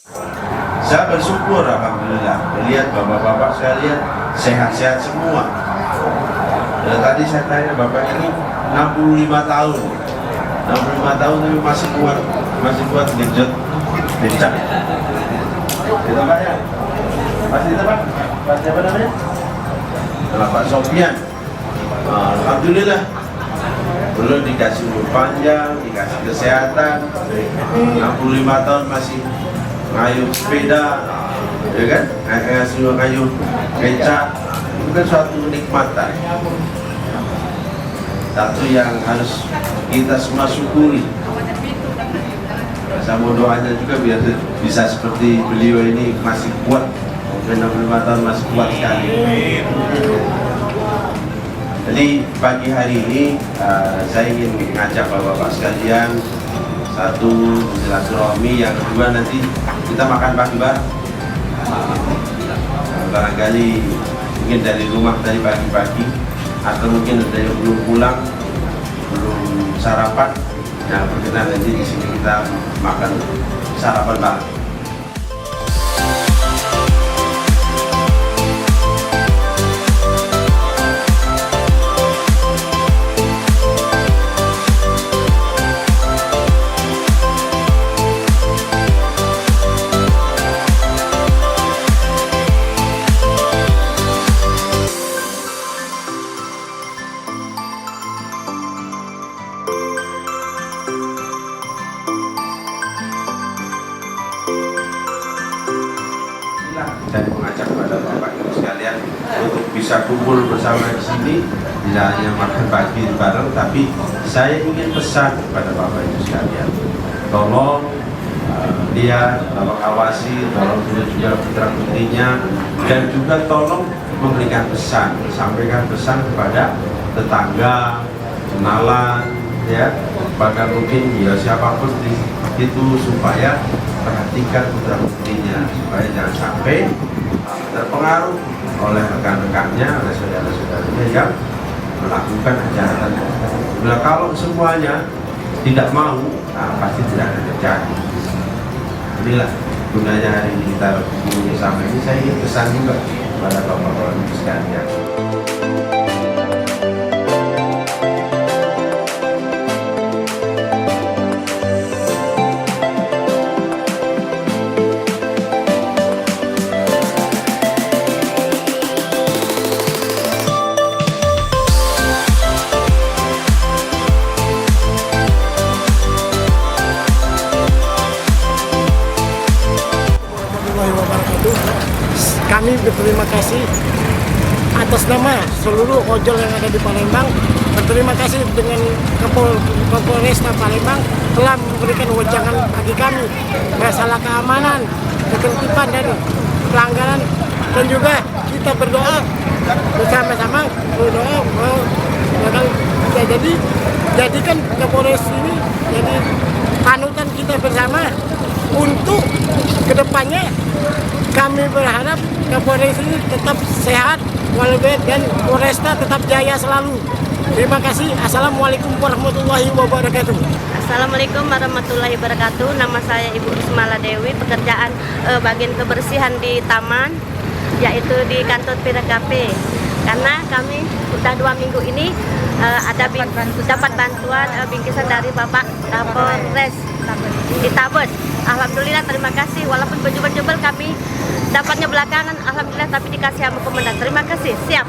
Saya bersyukur alhamdulillah melihat bapak-bapak saya lihat sehat-sehat semua. Dan tadi saya tanya bapak ini 65 tahun. 65 tahun tapi masih kuat genjot bencak. Itu Pak ya? Masih itu Pak? Pak siapa namanya? Pak Sofian. Alhamdulillah. Belum dikasih umur panjang, dikasih kesehatan. 65 tahun masih ngayuh sepeda, ya kan? Ngayuh becak. Itu kan suatu kenikmatan. Satu yang harus kita semua syukuri. Saya mau doanya juga biar bisa seperti beliau ini masih kuat. 65 tahun masih kuat sekali. Jadi pagi hari ini saya ingin mengajak bapak-bapak sekalian, satu silaturahmi, yang kedua nanti kita makan pagi bareng. Barangkali mungkin dari rumah dari pagi-pagi, atau mungkin ada yang belum pulang, belum sarapan. Nah, berkenan nanti di sini kita makan sarapan bareng. Saya mengajak kepada Bapak Ibu sekalian untuk bisa kumpul bersama di sini, tidak hanya makan pagi bareng, tapi saya ingin pesan kepada Bapak Ibu sekalian, tolong lihat, tolong awasi, tolong juga putra putrinya, dan juga tolong memberikan pesan, sampaikan pesan kepada tetangga, kenalan, ya, bahkan mungkin ya siapapun itu, supaya perhatikan putra putrinya, supaya jangan sampai terpengaruh oleh rekan-rekannya, oleh saudara-saudaranya yang melakukan kejahatan. Nah, kalau semuanya tidak mau, pasti tidak akan terjadi. Inilah gunanya hari ini kita bersama ini. Saya ingin pesan juga kepada bapak-bapak sekalian. Kami berterima kasih atas nama seluruh ojol yang ada di Palembang. Berterima kasih dengan Kapolresta Palembang telah memberikan wejangan bagi kami masalah keamanan, ketertiban dan pelanggaran, dan juga kita berdoa bersama-sama jadikan Kapolres ini jadi panutan kita bersama untuk kedepannya. Kami berharap Kapolres ini tetap sehat walafiat dan Polresta tetap jaya selalu. Terima kasih. Assalamualaikum warahmatullahi wabarakatuh. Assalamualaikum warahmatullahi wabarakatuh. Nama saya Ibu Ismala Dewi, pekerjaan bagian kebersihan di taman, yaitu di kantor PRKP. Karena kami sudah 2 minggu ini dapat bantuan bingkisan dari Bapak Kapolres di Tabes. Alhamdulillah, terima kasih. Walaupun berjubel-jubel kami dapatnya belakangan, alhamdulillah, tapi dikasih sama komandan. Terima kasih. Siap.